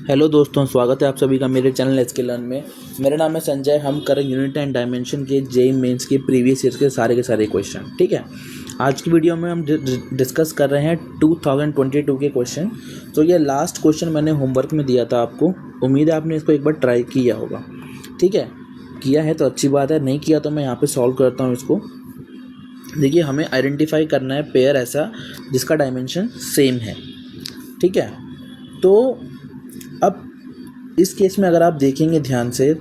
Hello दोस्तों, स्वागत है आप सभी का मेरे चैनल एच के लर्न में। मेरा नाम है संजय। हम कर यूनिट एंड डायमेंशन के जेईई मेंस के प्रीवियस ईयर के सारे क्वेश्चन। ठीक है, आज की वीडियो में हम डिस्कस कर रहे हैं 2022 के क्वेश्चन। तो ये लास्ट क्वेश्चन मैंने होमवर्क में दिया था आपको। उम्मीद है आपने इसको एक बार ट्राई किया होगा। ठीक है, किया है तो अच्छी बात है, नहीं किया तो मैं यहाँ पर सॉल्व करता हूँ इसको। देखिए, हमें आइडेंटिफाई करना है पेयर ऐसा जिसका डायमेंशन सेम है। ठीक है, तो अब इस केस में अगर आप देखेंगे ध्यान से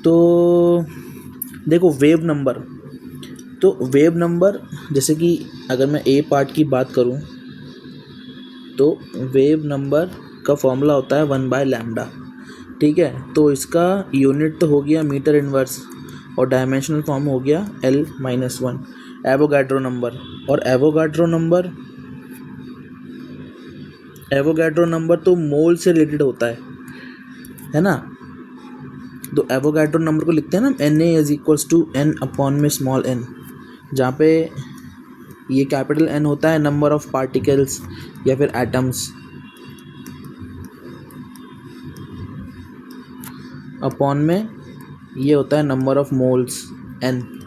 तो देखो वेव नंबर जैसे कि अगर मैं ए पार्ट की बात करूं तो वेव नंबर का फॉर्मूला होता है 1/λ। ठीक है, तो इसका यूनिट तो हो गया मीटर इनवर्स और डायमेंशनल फॉर्म हो गया L-1 एवोगाड्रो नंबर। और एवोगाड्रो नंबर तो मोल से रिलेटेड होता है ना। तो एवोगाड्रो नंबर को लिखते हैं ना Na=n/n, जहाँ पे ये कैपिटल N होता है नंबर ऑफ पार्टिकल्स या फिर एटम्स, अपॉन में ये होता है number of moles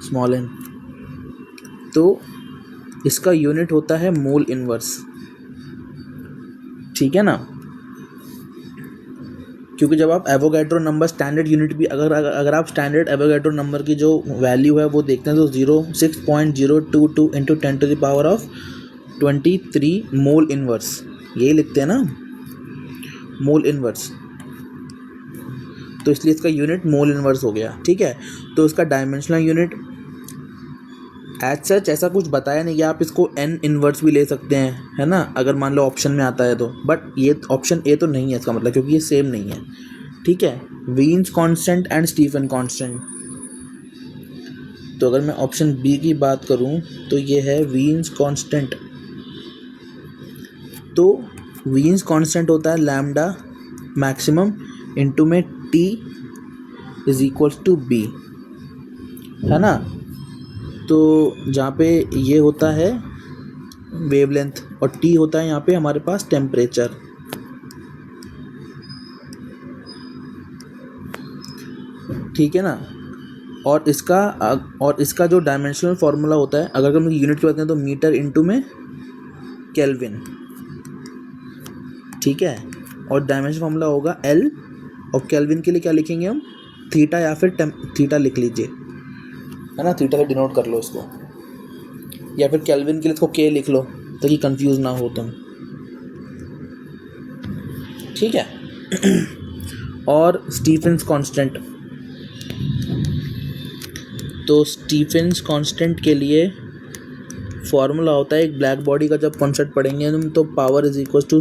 small n। तो इसका यूनिट होता है मोल इनवर्स। ठीक है ना, क्योंकि जब आप एवोगाड्रो नंबर स्टैंडर्ड यूनिट भी अगर आप स्टैंडर्ड एवोगाड्रो नंबर की जो वैल्यू है वो देखते हैं तो 6.022 इंटू 10⁻23 मोल इनवर्स, यही लिखते हैं ना, मोल इनवर्स। तो इसलिए इसका यूनिट मोल इनवर्स हो गया। ठीक है, तो इसका डायमेंशनल यूनिट एज सच ऐसा कुछ बताया नहीं कि आप इसको n इनवर्स भी ले सकते हैं, है ना, अगर मान लो ऑप्शन में आता है तो। बट ये ऑप्शन ए तो नहीं है इसका मतलब, क्योंकि ये सेम नहीं है। ठीक है, Wien's constant and Stefan constant. तो अगर मैं ऑप्शन बी की बात करूं तो ये है वीन्स कांस्टेंट। तो वीन्स कांस्टेंट होता है लैम्डा मैक्सिमम इंटू में T = B, है ना। तो जहाँ पे ये होता है वेवलेंथ और T होता है यहाँ पे हमारे पास टेम्परेचर। ठीक है ना, और इसका जो डायमेंशनल फार्मूला होता है, अगर हम यूनिट की बात करें तो मीटर इंटू में केल्विन। ठीक है, और डायमेंशन फार्मूला होगा L, और केल्विन के लिए क्या लिखेंगे हम, थीटा या फिर थीटा लिख लीजिए, है ना, थीटा से डिनोट कर लो इसको, या फिर केल्विन के लिए इसको K लिख लो ताकि कंफ्यूज ना हो तुम। ठीक है और स्टीफेंस कांस्टेंट, तो स्टीफेंस कांस्टेंट के लिए फॉर्मूला होता है एक ब्लैक बॉडी का, जब कॉन्सेप्ट पढ़ेंगे हम तो पावर =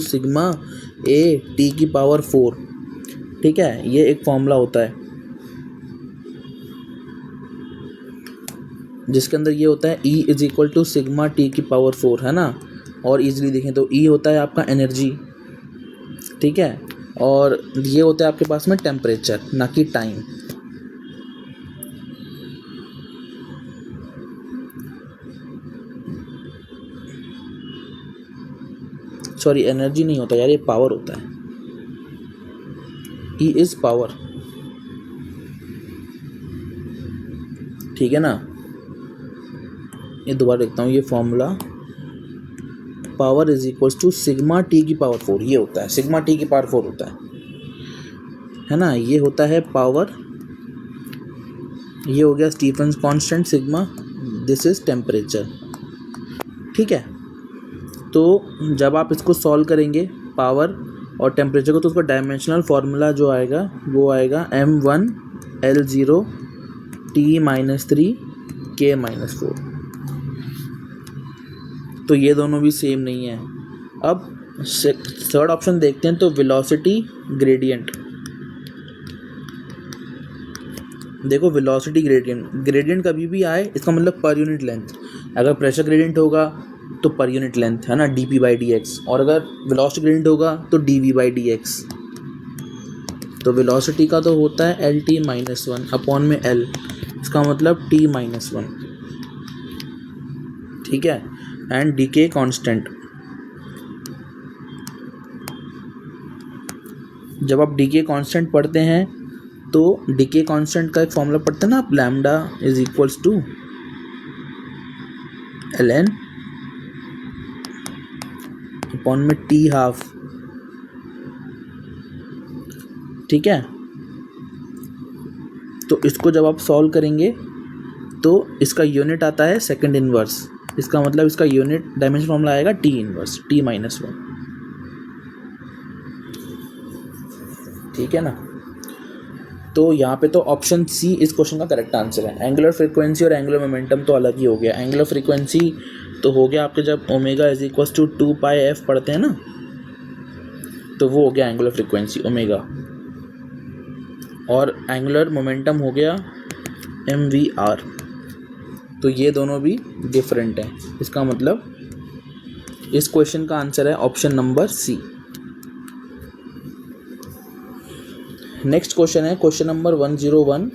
सिग्मा A T⁴। ठीक है, ये एक फॉर्मूला होता है जिसके अंदर ये होता है E = सिग्मा T⁴, है ना। और इजीली देखें तो E होता है आपका एनर्जी, ठीक है, और ये होता है आपके पास में टेम्परेचर, ना कि टाइम। सॉरी, एनर्जी नहीं होता यार, ये पावर होता है। E is power. ठीक है ना, ये दोबारा लिखता हूँ, ये फॉर्मूला पावर = सिग्मा T⁴, ये होता है, सिग्मा T⁴ होता है ना। ये होता है पावर, ये हो गया Stefan's constant sigma, this is temperature. ठीक है, तो जब आप इसको सॉल्व करेंगे पावर और टेम्परेचर को, तो उसका डायमेंशनल फार्मूला जो आएगा वो आएगा m1L0 T-3 K-4। तो ये दोनों भी सेम नहीं है। अब थर्ड ऑप्शन देखते हैं, तो वेलोसिटी ग्रेडियंट। देखो, वेलोसिटी ग्रेडियंट कभी भी आए इसका मतलब पर यूनिट लेंथ। अगर प्रेशर ग्रेडियंट होगा तो पर यूनिट लेंथ, है ना, dP/dx, और अगर वेलोसिटी ग्रेडियंट होगा तो dV/dx। तो वेलोसिटी का तो होता है LT-1 अपॉन में L, इसका मतलब T-1। ठीक है, एंड डीके कांस्टेंट, जब आप डीके कांस्टेंट पढ़ते हैं तो डीके कांस्टेंट का एक फॉर्मूला पढ़ते हैं ना आप, lambda is equals to ln upon में टी हाफ, ठीक है। तो इसको जब आप सॉल्व करेंगे तो इसका यूनिट आता है सेकंड इनवर्स, इसका मतलब इसका यूनिट डायमेंशन फॉर्मूला आएगा टी इनवर्स, टी माइनस 1, ठीक है ना। तो यहाँ पे तो ऑप्शन सी इस क्वेश्चन का करेक्ट आंसर है। एंगुलर फ्रीक्वेंसी और एंगुलर मोमेंटम तो अलग ही हो गया। एंगुलर फ्रीक्वेंसी तो हो गया आपके जब omega is equals to 2πf पढ़ते हैं ना, तो वो हो गया एंगुलर फ्रीक्वेंसी ओमेगा, और एंगुलर मोमेंटम हो गया mvr। तो ये दोनों भी डिफरेंट हैं। इसका मतलब इस क्वेश्चन का आंसर है option number C. Next question है क्वेश्चन नंबर 101।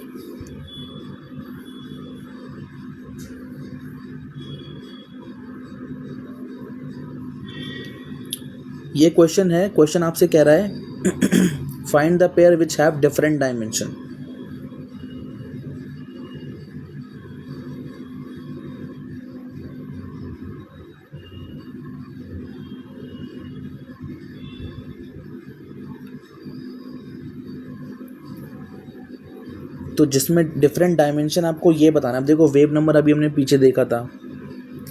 ये क्वेश्चन है, क्वेश्चन आपसे कह रहा है find the pair which have different dimension. तो जिसमें डिफरेंट डायमेंशन आपको ये बताना है। अब देखो वेव नंबर अभी हमने पीछे देखा था,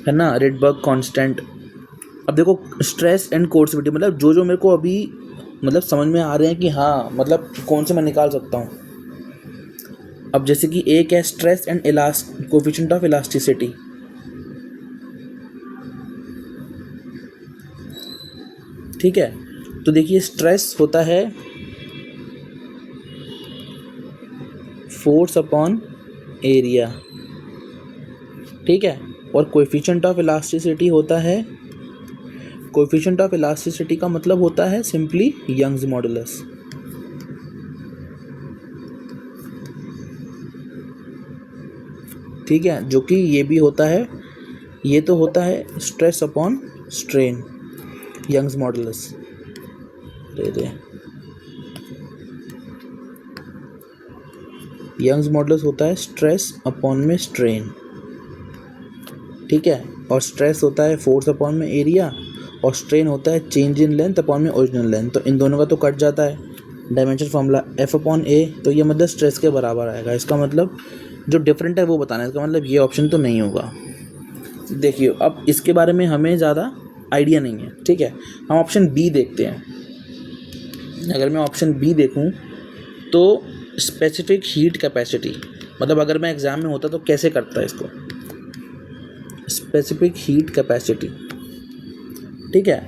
है ना, रिडबर्ग कांस्टेंट। अब देखो स्ट्रेस एंड कोर्सिविटी, मतलब जो जो मेरे को अभी मतलब समझ में आ रहे हैं कि हाँ मतलब कौन से मैं निकाल सकता हूँ। अब जैसे कि एक है stress and coefficient of elasticity, ठीक है। तो देखिए स्ट्रेस होता है फोर्स अपॉन एरिया, ठीक है, और कोएफिशिएंट ऑफ इलास्टिसिटी होता है, कोएफिशिएंट ऑफ इलास्टिसिटी का मतलब होता है सिंपली यंग्स मॉडुलस, ठीक है, जो कि ये भी होता है, ये तो होता है stress upon strain, Young's modulus. Young's modulus होता है स्ट्रेस अपॉन में स्ट्रेन, ठीक है, और स्ट्रेस होता है फोर्स अपॉन में एरिया, और स्ट्रेन होता है चेंज इन लेंथ अपॉन में ओरिजिनल लेंथ। तो इन दोनों का तो कट जाता है, dimension formula F upon A, तो ये मतलब स्ट्रेस के बराबर आएगा। इसका मतलब जो डिफरेंट है वो बताना है, इसका मतलब ये ऑप्शन तो नहीं होगा। देखिए अब इसके बारे में हमें ज़्यादा आइडिया नहीं है, ठीक है, हम ऑप्शन बी देखते हैं। अगर मैं ऑप्शन बी देखूँ तो स्पेसिफिक हीट कैपेसिटी, मतलब अगर मैं एग्ज़ाम में होता तो कैसे करता है इसको, स्पेसिफिक हीट कैपेसिटी, ठीक है।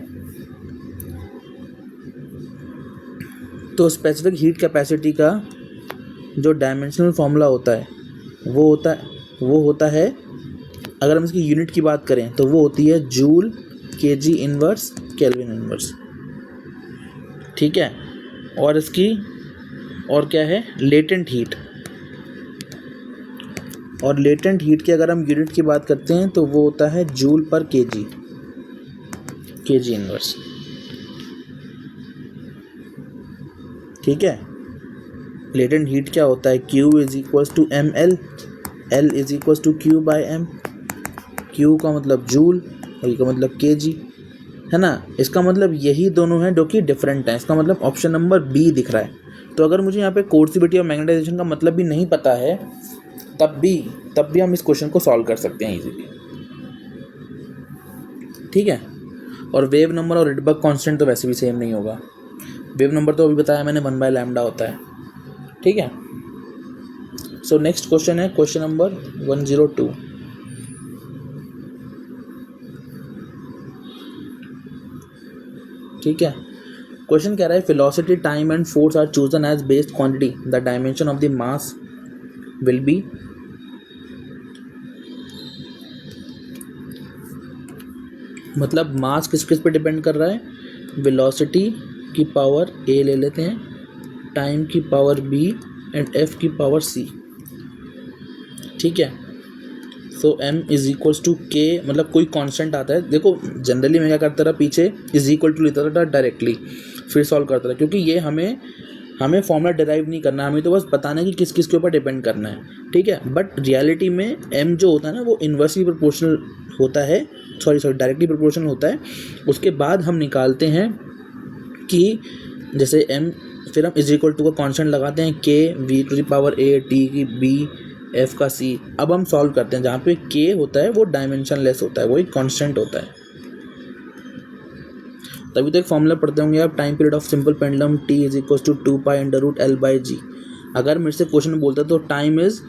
तो स्पेसिफिक हीट कैपेसिटी का जो डायमेंशनल फॉर्मूला होता है वो होता है अगर हम इसकी यूनिट की बात करें तो वो होती है joule KG inverse kelvin inverse, ठीक है। और इसकी और क्या है लेटेंट हीट, और लेटेंट हीट की अगर हम यूनिट की बात करते हैं तो वो होता है जूल पर केजी इनवर्स, ठीक है। लेटेंट हीट क्या होता है, Q is equals to ml, L is equals to Q by M, Q का मतलब जूल और E का मतलब kg, है ना। इसका मतलब यही दोनों हैं जो कि डिफरेंट हैं। इसका मतलब ऑप्शन नंबर बी दिख रहा है। तो अगर मुझे यहाँ पे कोर्सिविटी और मैग्नेटाइजेशन का मतलब भी नहीं पता है तब भी हम इस क्वेश्चन को सॉल्व कर सकते हैं इजीली, ठीक है। और वेव नंबर और रिडबर्ग कांस्टेंट तो वैसे भी सेम नहीं होगा। वेव नंबर तो अभी बताया मैंने 1/λ होता है, ठीक है। सो नेक्स्ट क्वेश्चन है क्वेश्चन नंबर 102। ठीक है, क्वेश्चन कह रहा है velocity time and force are chosen as based quantity, the dimension of the mass will be. मतलब मास किस किस पे डिपेंड कर रहा है, वेलोसिटी की पावर a ले लेते हैं, टाइम की पावर b एंड f की पावर c, ठीक है। So m is equals to k, मतलब कोई कांस्टेंट आता है। देखो जनरली मैं क्या करता रहा, पीछे इज इक्वल टू लेता था डायरेक्टली, फिर सॉल्व करता रहे, क्योंकि ये हमें फॉर्मूला डिराइव नहीं करना है, हमें तो बस बताना है कि किस किस के ऊपर डिपेंड करना है, ठीक है। बट रियलिटी में m जो होता है ना वो इन्वर्सली प्रोपोर्शनल होता है, डायरेक्टली प्रोपोर्शनल होता है। उसके बाद हम निकालते हैं कि जैसे m, फिर हम इज इक्वल टू का कॉन्स्टेंट लगाते हैं k v⁴ a t की b f का c। अब हम सॉल्व करते हैं, जहाँ पे k होता है वो डायमेंशन लेस होता है, वो एक कांस्टेंट होता है। तभी तो एक फॉर्मूला पढ़ते होंगे आप, time period of simple pendulum t is equal to 2π√L/g। अगर मेरे से क्वेश्चन बोलता है तो time is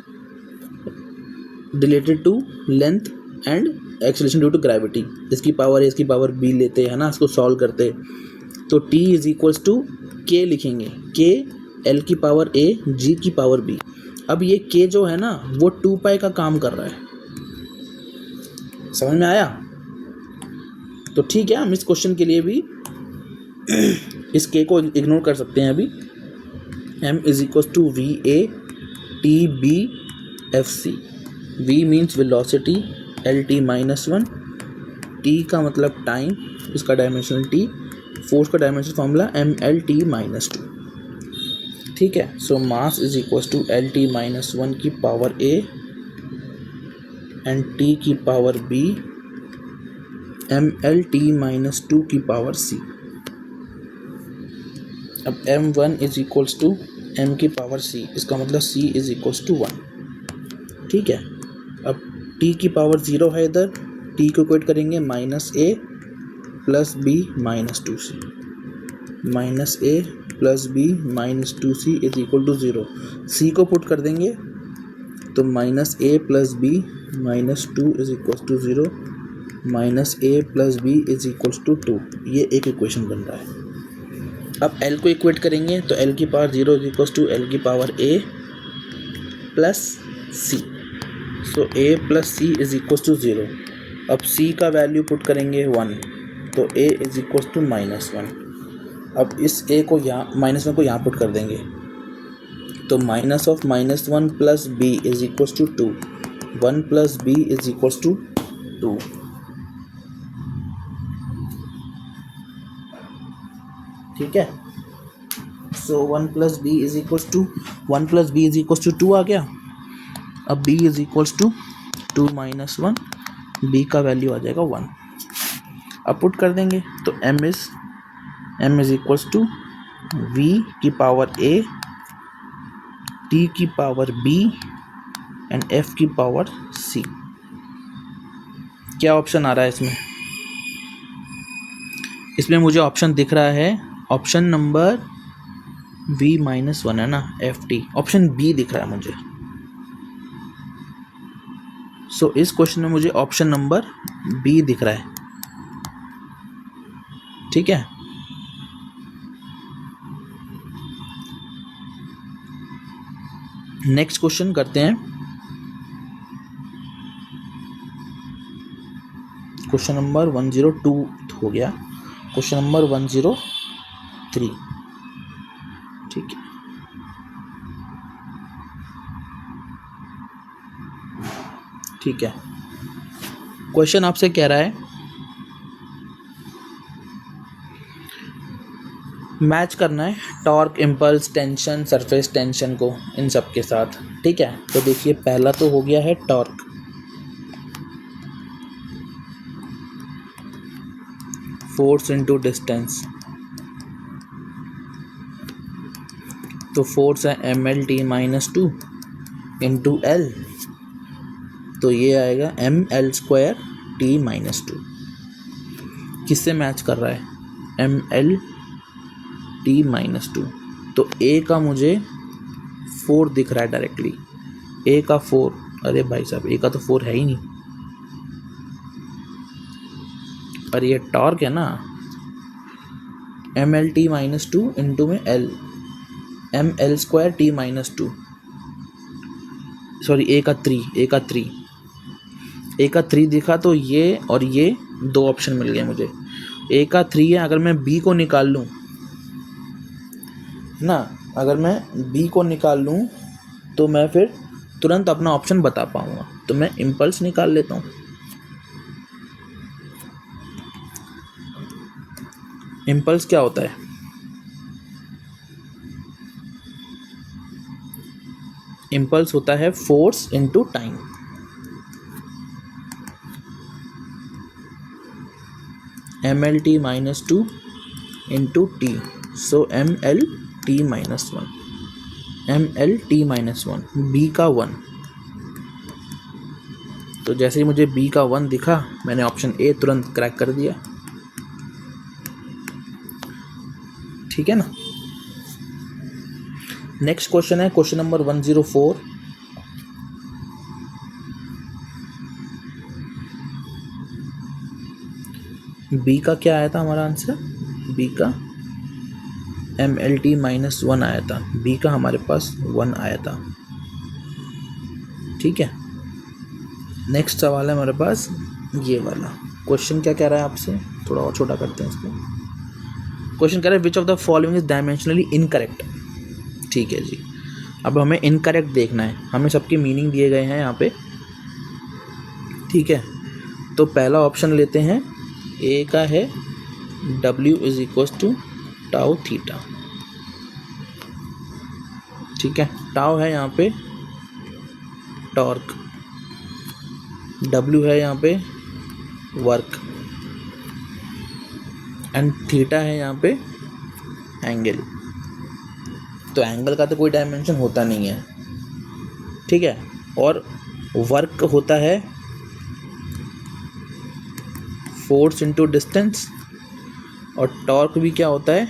related to length and acceleration due to gravity, इसकी पावर a इसकी पावर b लेते हैं ना, इसको सॉल्व करते, तो t is equal to k लिखेंगे, k l की पावर a g की पावर b। अब ये k जो है ना वो 2π का काम कर रहा है, समझ में आया? तो ठीक है, हम इस क्वेश्चन के लिए भी इस k को इग्नोर कर सकते हैं अभी। m is equal to va t b f c। v means velocity, l t -1, t का मतलब टाइम, इसका डायमेंशन t, फोर्स का डायमेंशन फॉर्मूला ml t -2, ठीक है। So mass is equal to l t -1 की पावर a एंड t की power b ml t -2 की power c। अब m1 is equals to m की पावर c, इसका मतलब c इज इक्वल्स टू 1, ठीक है। अब t की पावर 0 है इधर, t को इक्वेट करेंगे -a plus b -2c, -a plus b -2c is equal to 0। c को पुट कर देंगे तो -a plus b -2 is equal to 0, -a plus b is equal to 2। ये एक इक्वेशन बन रहा है। अब l को इक्वेट करेंगे तो l की power 0 is equal to l की power a plus c, so a plus c is equal to 0। अब c का वैल्यू पुट करेंगे 1, तो a इज इक्वल टू -1। अब इस a को यहाँ -1 को यहाँ पुट कर देंगे, तो minus of -1 plus b is equal to 2, 1 plus b is equal to 2, ठीक है। So 1 plus b is equal to 2 आ गया। अब b is equal to 2 - 1, b का वैल्यू आ जाएगा 1। अब पुट कर देंगे तो m is equal to v की पावर a t की पावर b एंड f की पावर c। क्या ऑप्शन आ रहा है इसमें मुझे ऑप्शन दिख रहा है, ऑप्शन नंबर v-1 है ना, ft। ऑप्शन बी दिख रहा है मुझे। सो इस क्वेश्चन में मुझे ऑप्शन नंबर बी दिख रहा है, ठीक है। नेक्स्ट क्वेश्चन करते हैं। क्वेश्चन नंबर 102 हो गया, क्वेश्चन नंबर 103, ठीक है। ठीक है, क्वेश्चन आपसे कह रहा है मैच करना है torque, impulse, tension, surface tension को इन सब के साथ, ठीक है। तो देखिए पहला तो हो गया है टॉर्क, फोर्स इनटू डिस्टेंस, तो फोर्स है ml t-2 इंटू l, तो ये आएगा ml² t-2। किससे मैच कर रहा है? ml t-2। तो a का मुझे 4 दिख रहा है डायरेक्टली, a का 4, अरे भाई साहब a का तो 4 है ही नहीं। और ये टॉर्क है ना, ml t-2 इंटू में l, ml² t-2, sorry a का 3 दिखा, तो ये और ये 2 ऑप्शन मिल गए मुझे। a का 3 है, अगर मैं b को निकाल लूँ ना, अगर मैं b को निकाल लूँ तो मैं फिर तुरंत अपना ऑप्शन बता पाऊँगा। तो मैं इम्पल्स निकाल लेता हूँ। इम्पल्स क्या होता है? इम्पल्स होता है force into time. mlt minus 2 into t, so mlt minus 1, mlt minus 1, b का 1। तो जैसे ही मुझे b का 1 दिखा मैंने ऑप्शन ए तुरंत क्रैक कर दिया। ठीक है ना। नेक्स्ट क्वेश्चन है क्वेश्चन नंबर 104। बी का क्या आया था हमारा आंसर? बी का mlt माइनस 1 आया था। बी का हमारे पास 1 आया था। ठीक है। नेक्स्ट सवाल है हमारे पास ये वाला। क्वेश्चन क्या कह रहा है आपसे, थोड़ा और छोटा करते हैं इसको। क्वेश्चन कह रहा है which of the following is dimensionally incorrect. ठीक है जी। अब हमें इनकरेक्ट देखना है। हमें सबके मीनिंग दिए गए हैं यहाँ पे। ठीक है। तो पहला ऑप्शन लेते हैं। ए का है W is equals to tau theta. ठीक है। टाउ है यहाँ पे टॉर्क, W है यहाँ पे वर्क, एंड थीटा है यहाँ पे एंगल। तो एंगल का तो कोई डायमेंशन होता नहीं है। ठीक है। और वर्क होता है फोर्स इनटू डिस्टेंस, और टॉर्क भी क्या होता है?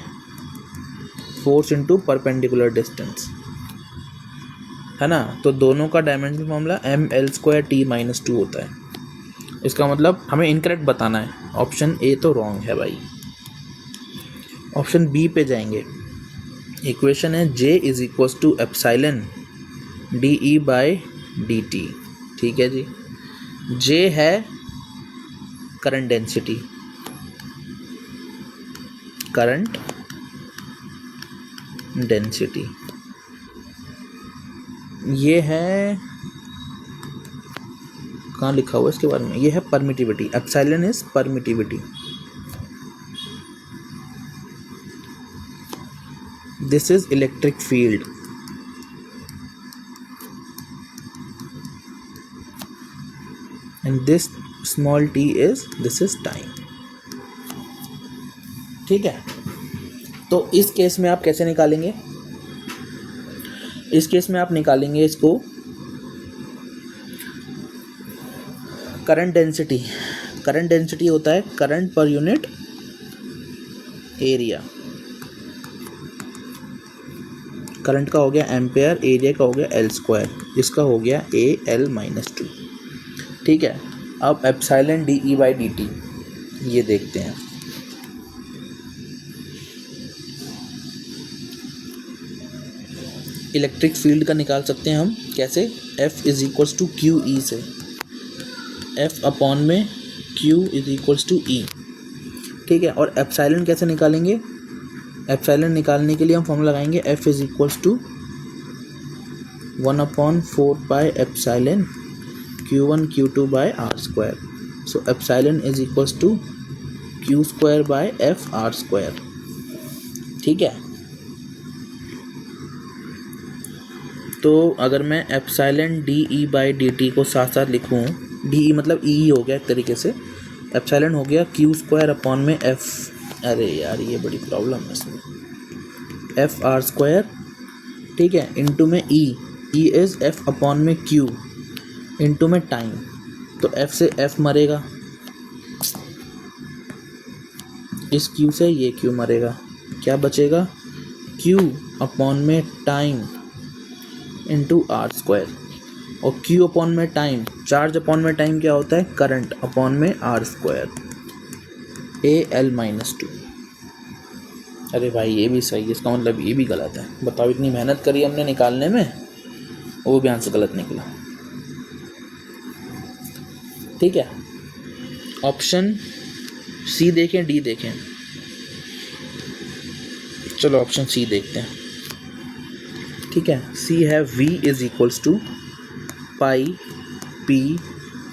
फोर्स इनटू परपेंडिकुलर डिस्टेंस, है ना। तो दोनों का डायमेंशन फॉर्मूला ml² - 2 होता है। इसका मतलब हमें इनकरेक्ट बताना है। ऑप्शन ए तो रॉन्ग है भाई। ऑप्शन बी पे जाएंगे। इक्वेशन है J is equals to epsilon dE/dt। ठीक है जी। J है करंट डेंसिटी, करंट डेंसिटी। ये है, कहाँ लिखा हुआ है इसके बारे में? ये है permittivity. Epsilon is permittivity. This is electric field. And this small t is, this is time. ठीक है। तो इस केस में आप कैसे निकालेंगे? इस केस में आप निकालेंगे इसको करंट डेंसिटी। करंट डेंसिटी होता है current per unit area. Current का हो गया एम्पेयर, एरिया का हो गया L², इसका हो गया AL-2। ठीक है। अब एप्सिलॉन dE/dt ये देखते हैं। इलेक्ट्रिक फील्ड का निकाल सकते हैं हम कैसे? F is equals to QE से। F अपॉन में Q is equals to E। ठीक है। और एप्सिलॉन कैसे निकालेंगे? एप्सिलॉन निकालने के लिए हम फॉर्मूला लगाएंगे F is equals to 1/4 epsilon Q1 Q2/R²। So epsilon is equals to Q²/FR²। ठीक है। तो अगर मैं एप्सिलॉन dE/dt को साथ साथ लिखूँ, dE मतलब E हो गया एक तरीके से, एप्सिलॉन हो गया Q²/F। अरे यार ये बड़ी प्रॉब्लम है इसमें। FR²। ठीक है। इनटू में E इज़ F अपॉन में Q, इनटू में टाइम। तो F से F मरेगा, इस Q से ये Q मरेगा, क्या बचेगा? Q अपॉन में टाइम इंटू R²। और Q अपॉन में टाइम, चार्ज अपॉन में टाइम क्या होता है? करंट अपॉन में R², AL-2। अरे भाई ये भी सही है, इसका मतलब ये भी गलत है। बताओ, इतनी मेहनत करी हमने निकालने में, वो भी आंसर गलत निकला। ठीक है। ऑप्शन सी देखें, डी देखें? चलो ऑप्शन सी देखते हैं। ठीक है। सी है V is equals to pi P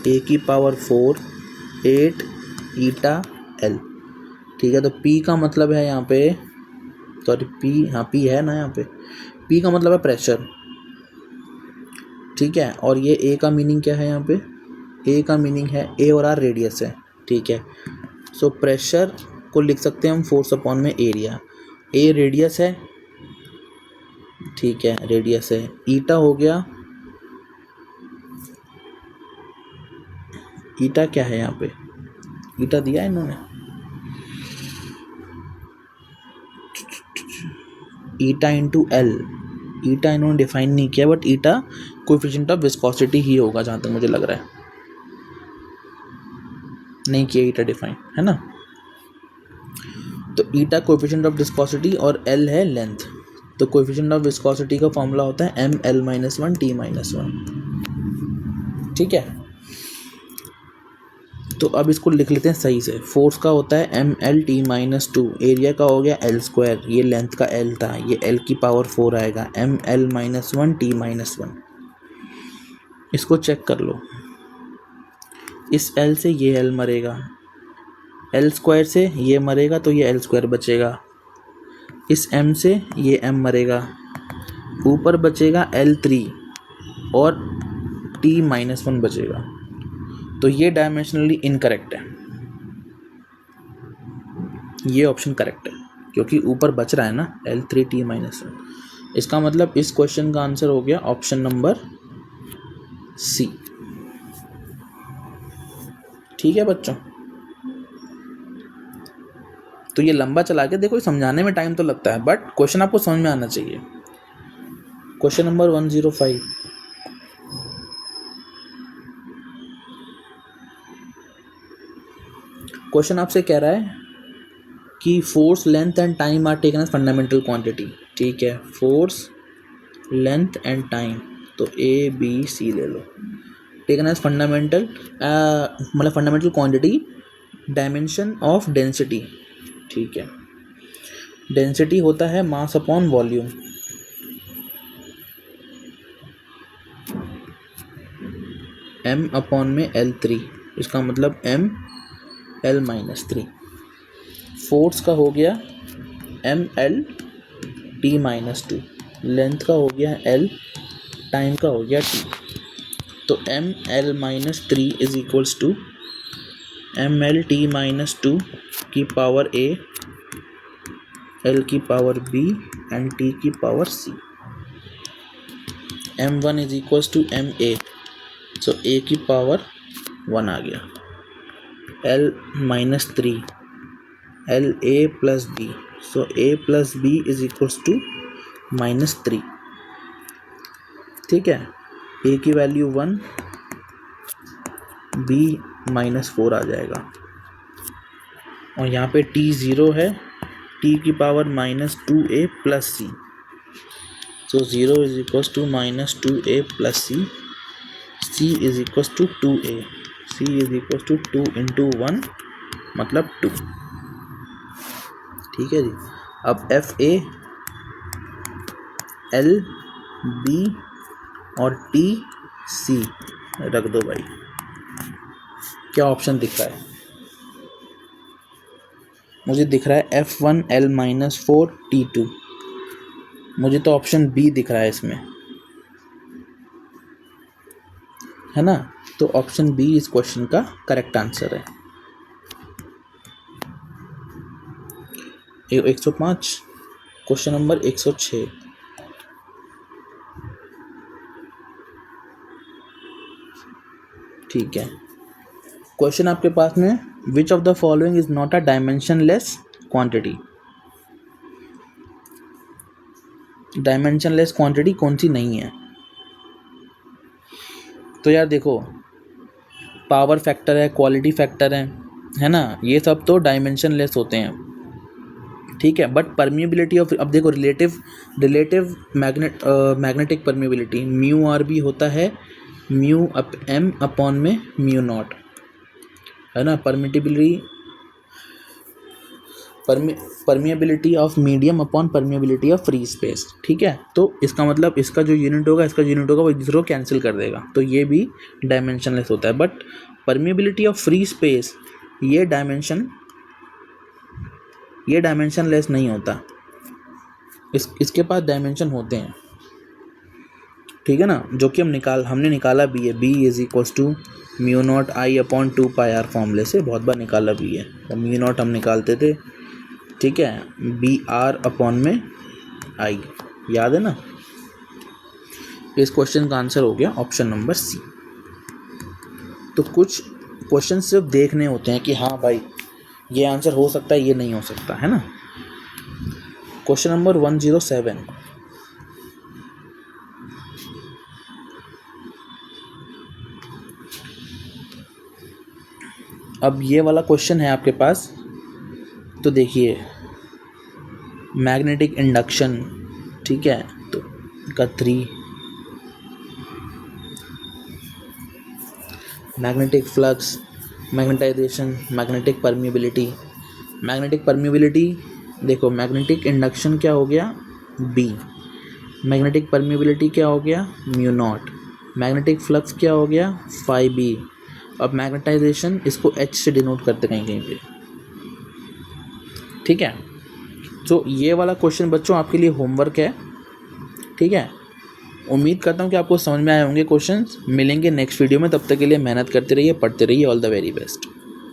A⁴ 8 eta L। ठीक है। तो P का मतलब है यहाँ पे, सॉरी P, हाँ P है ना यहाँ पे। P का मतलब है प्रेशर। ठीक है। और ये ए का मीनिंग क्या है यहाँ पे, ए का मीनिंग है ए और आर रेडियस है, ठीक है। सो प्रेशर को लिख सकते हैं हम फोर्स अपॉन में एरिया। ए रेडियस है, ठीक है, रेडियस है। ईटा हो गया, ईटा क्या है यहाँ पे, ईटा दिया है इन्होंने, ईटा इंटू एल, ईटा इन्होंने डिफाइन नहीं किया, but eta coefficient of viscosity ही होगा जहाँ तक मुझे लग रहा है, नहीं किया ईटा डिफाइन, है ना। तो ईटा कोएफिशिएंट ऑफ विस्कोसिटी और एल है लेंथ। तो कोएफिशिएंट ऑफ विस्कोसिटी का फॉर्मूला होता है M L minus one T minus one, ठीक है। तो अब इसको लिख लेते हैं सही से। फोर्स का होता है M L T minus two, area का हो गया एल स्क्वायर, ये लेंथ का एल था, ये एल की पावर 4 आएगा, M L minus one T minus one. इसको चेक कर लो, इस एल से ये एल मरेगा, एल स्क्वायर से ये मरेगा तो ये एल स्क्वायर बचेगा, इस एम से ये एम मरेगा, ऊपर बचेगा एल थ्री और टी माइनस वन बचेगा। तो ये डायमेंशनली इनकरेक्ट है, ये ऑप्शन करेक्ट है क्योंकि ऊपर बच रहा है ना L three T minus one. इसका मतलब इस क्वेश्चन का आंसर हो गया ऑप्शन नंबर सी, ठीक है बच्चों। तो ये लंबा चला के देखो, समझाने में टाइम तो लगता है बट क्वेश्चन आपको समझ में आना चाहिए। क्वेश्चन नंबर 105, क्वेश्चन आपसे कह रहा है कि force length and time are taken as fundamental quantity, ठीक है। फोर्स लेंथ एंड टाइम, तो ए बी सी ले लो, टेकन एज फंडामेंटल मतलब fundamental quantity, dimension of density, ठीक है। डेंसिटी होता है mass upon volume, m upon में L3, इसका मतलब m L minus three. Force का हो गया m L T minus to, length का हो गया L, टाइम का हो गया T। तो m L minus three is equals to m L T minus two की पावर a, L की पावर b एंड T की power c। m1 is equals to ma, so a की power 1 आ गया, L minus three, L a plus b, so a plus b is equals to minus three, ठीक है। a की value 1, b minus 4 आ जाएगा, और यहाँ पे t 0 है, t की power minus 2a plus c, so 0 is equals to minus 2a plus c, c is equals to 2a, c is equals to 2 into 1 मतलब 2, ठीक है जी। अब एफ ए, एल बी और टी सी रख दो भाई। क्या ऑप्शन दिख रहा है मुझे? दिख रहा है F1 L माइनस 4 T2, मुझे तो ऑप्शन बी दिख रहा है इसमें, है ना। तो ऑप्शन बी इस क्वेश्चन का करेक्ट आंसर है। 105, क्वेश्चन नंबर 106, ठीक है। क्वेश्चन आपके पास में, which of the following is not a dimensionless quantity. Dimensionless quantity कौन सी नहीं है? तो यार देखो, पावर फैक्टर है, क्वालिटी फैक्टर है ना, ये सब तो डायमेंशनलेस होते हैं, ठीक है। बट परमिएबिलिटी ऑफ, अब देखो relative magnetic permeability mu R भी होता है, म्यू एम अपॉन में म्यू नॉट, है ना। Permeability of medium upon permeability of free space, ठीक है। तो इसका मतलब इसका जो यूनिट होगा, इसका यूनिट होगा, वो एक दूसरे को कैंसिल कर देगा, तो ये भी डायमेंशनलेस होता है। But permeability of free space ये डायमेंशनलेस नहीं होता, इसके पास डायमेंशन होते हैं। ठीक है ना, जो कि हमने निकाला भी है, B is equal to mu not I upon 2πr फॉर्मूले से बहुत बार निकाला भी है, और म्यू नॉट हम निकालते थे, ठीक है, बी आर अपॉन में आई, याद है ना। इस क्वेश्चन का आंसर हो गया ऑप्शन नंबर सी। तो कुछ क्वेश्चन सिर्फ देखने होते हैं कि हाँ भाई ये आंसर हो सकता है, ये नहीं हो सकता, है ना। क्वेश्चन नंबर 107, अब ये वाला क्वेश्चन है आपके पास, तो देखिए मैग्नेटिक इंडक्शन, ठीक है, तो का 3, magnetic flux, magnetization, magnetic permeability. Magnetic permeability देखो, मैग्नेटिक इंडक्शन क्या हो गया बी, मैग्नेटिक परमिबिलिटी क्या हो गया म्यू नॉट, मैग्नेटिक फ्लक्स क्या हो गया फाई बी। अब मैग्नेटाइजेशन इसको एच से डिनोट करते कहीं कहीं पे, ठीक है। तो ये वाला क्वेश्चन बच्चों आपके लिए होमवर्क है, ठीक है। उम्मीद करता हूँ कि आपको समझ में आए होंगे क्वेश्चंस। मिलेंगे नेक्स्ट वीडियो में, तब तक के लिए मेहनत करते रहिए, पढ़ते रहिए। All the very best.